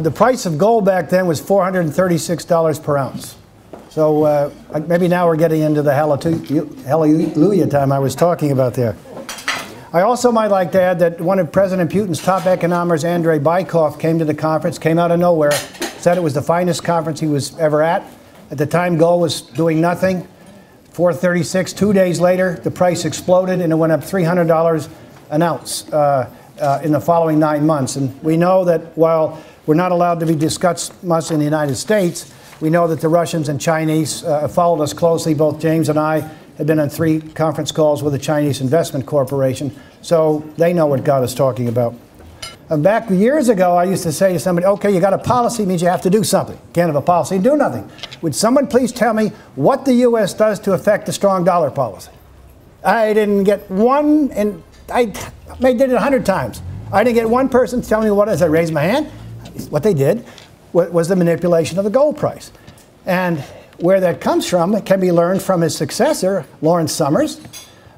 The price of gold back then was $436 per ounce. So maybe now we're getting into the hallelujah time I was talking about there. I also might like to add that one of President Putin's top economists, Andrei Bykov, came to the conference, came out of nowhere, said it was the finest conference he was ever at. At the time, gold was doing nothing. $436. 2 days later, the price exploded and it went up $300 an ounce in the following 9 months. And we know that while we're not allowed to be discussed much in the United States, we know that the Russians and Chinese followed us closely. Both James and I have been on 3 conference calls with the Chinese Investment Corporation, so they know what God is talking about. Back years ago, I used to say to somebody, okay, you got a policy, means you have to do something. You can't have a policy and do nothing. Would someone please tell me what the U.S. does to affect the strong dollar policy? I didn't get one, and I did it 100 times. I didn't get one person to tell me what it is. I raised my hand. What they did was the manipulation of the gold price. And where that comes from, it can be learned from his successor, Lawrence Summers,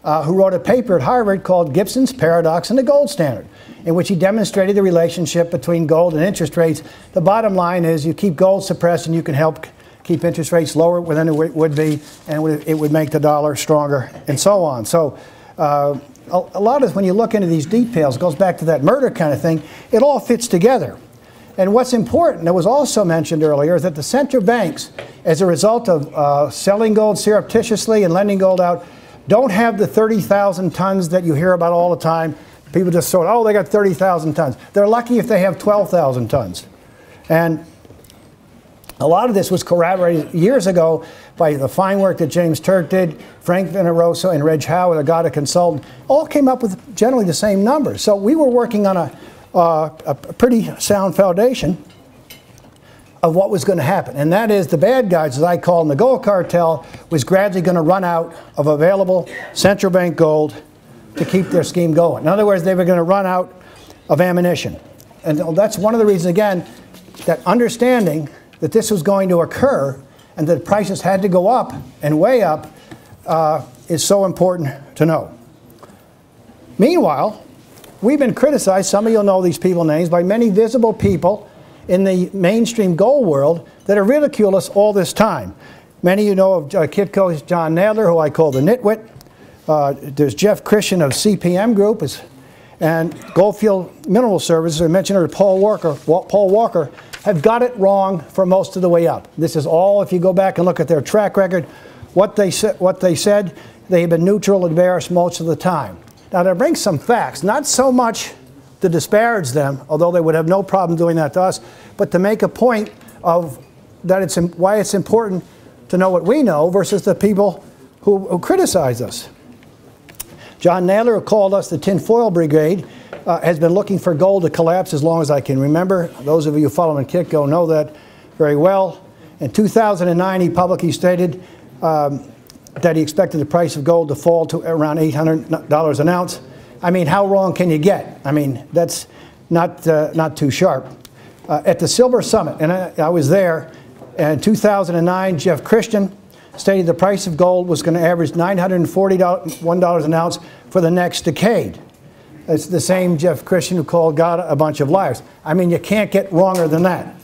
who wrote a paper at Harvard called Gibson's Paradox and the Gold Standard, in which he demonstrated the relationship between gold and interest rates. The bottom line is you keep gold suppressed and you can help keep interest rates lower than it would be, and it would make the dollar stronger, and so on. So a lot of, when you look into these details, it goes back to that murder kind of thing, it all fits together. And what's important, that was also mentioned earlier, is that the central banks, as a result of selling gold surreptitiously and lending gold out, don't have the 30,000 tons that you hear about all the time. People just sort of, oh, they got 30,000 tons. They're lucky if they have 12,000 tons. And a lot of this was corroborated years ago by the fine work that James Turk did, Frank Veneroso and Reg Howe, the Agata consultant, all came up with generally the same numbers. So we were working on a pretty sound foundation of what was going to happen. And that is the bad guys, as I call them, the gold cartel, was gradually going to run out of available central bank gold to keep their scheme going. In other words, they were going to run out of ammunition. And that's one of the reasons, again, that understanding that this was going to occur and that prices had to go up and way up is so important to know. Meanwhile, we've been criticized, some of you will know these people names, by many visible people in the mainstream gold world that have ridiculed us all this time. Many of you know of Kitco's John Nadler, who I call the nitwit. There's Jeff Christian of CPM Group, and Goldfield Mineral Services, I mentioned her, Paul Walker, have got it wrong for most of the way up. This is all, if you go back and look at their track record, what they said, they have been neutral and bearish most of the time. Now, to bring some facts, not so much to disparage them, although they would have no problem doing that to us, but to make a point of that why it's important to know what we know versus the people who criticize us. John Nadler, who called us the tinfoil brigade, has been looking for gold to collapse as long as I can remember. Those of you who follow Kitco know that very well. In 2009, he publicly stated that he expected the price of gold to fall to around $800 an ounce. I mean, how wrong can you get? I mean, that's not too sharp. At the Silver Summit, and I was there, in 2009, Jeff Christian stated the price of gold was going to average $941 an ounce for the next decade. It's the same Jeff Christian who called God a bunch of liars. I mean, you can't get wronger than that.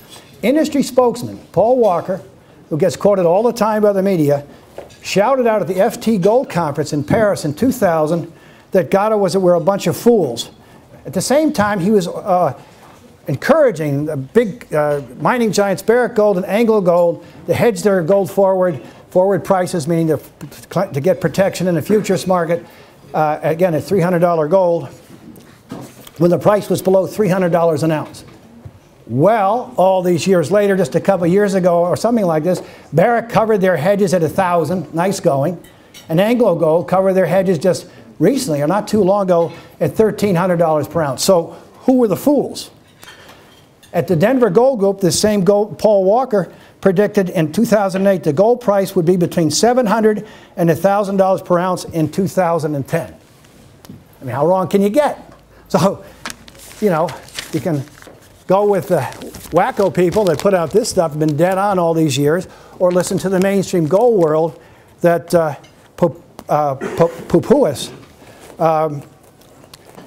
Industry spokesman Paul Walker, who gets quoted all the time by the media, shouted out at the FT Gold Conference in Paris in 2000 that Gada were a bunch of fools. At the same time, he was encouraging the big mining giants Barrick Gold and Anglo Gold to hedge their gold forward prices, meaning to get protection in the futures market, again at $300 gold, when the price was below $300 an ounce. Well, all these years later, just a couple of years ago or something like this, Barrick covered their hedges at $1,000, nice going, and Anglo Gold covered their hedges just recently, or not too long ago, at $1,300 per ounce. So who were the fools? At the Denver Gold Group, the same Paul Walker predicted in 2008 the gold price would be between $700 and $1,000 per ounce in 2010. I mean, how wrong can you get? So, you know, you can go with the wacko people that put out this stuff, have been dead on all these years, or listen to the mainstream gold world that poo-poo us.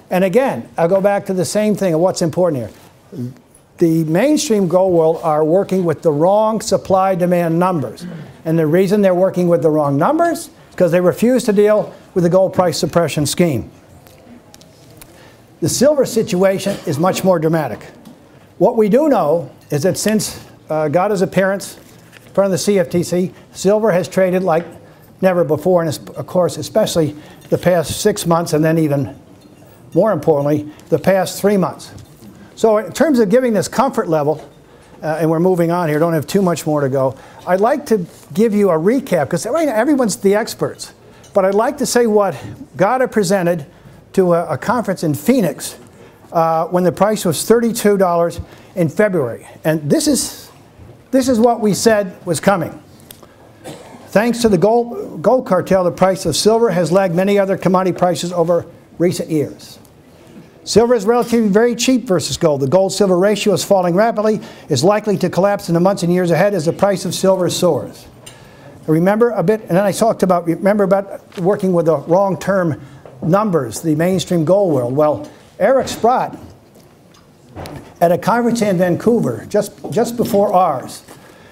And again, I'll go back to the same thing of what's important here. the mainstream gold world are working with the wrong supply-demand numbers. And the reason they're working with the wrong numbers is because they refuse to deal with the gold price suppression scheme. The silver situation is much more dramatic. What we do know is that since got his appearance in front of the CFTC, silver has traded like never before, and of course, especially the past 6 months, and then even more importantly, the past 3 months. So in terms of giving this comfort level, and we're moving on here, don't have too much more to go, I'd like to give you a recap, because everyone's the experts. But I'd like to say what Gada presented to a conference in Phoenix when the price was $32 in February. And this is what we said was coming. Thanks to the gold cartel, the price of silver has lagged many other commodity prices over recent years. Silver is relatively very cheap versus gold. The gold-silver ratio is falling rapidly, is likely to collapse in the months and years ahead as the price of silver soars. Remember a bit, and then I talked about, remember about working with the wrong-term numbers, the mainstream gold world. Well, Eric Sprott, at a conference in Vancouver, just before ours,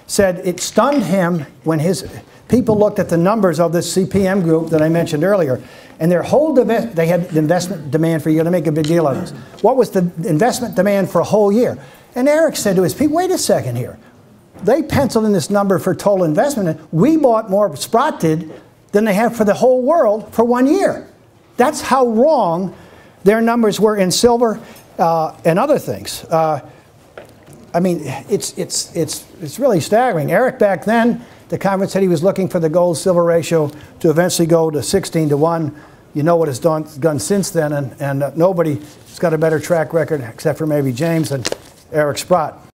said it stunned him when his people looked at the numbers of this CPM group that I mentioned earlier, and their whole they had the investment demand for, you got to make a big deal of this. What was the investment demand for a whole year? And Eric said to his people, wait a second here. They penciled in this number for total investment, and we bought more, Sprott did, than they have for the whole world for 1 year. That's how wrong their numbers were in silver and other things. I mean, it's really staggering. Eric back then, the conference said he was looking for the gold-silver ratio to eventually go to 16 to 1. You know what it's done since then, and nobody's got a better track record, except for maybe James, than Eric Sprott.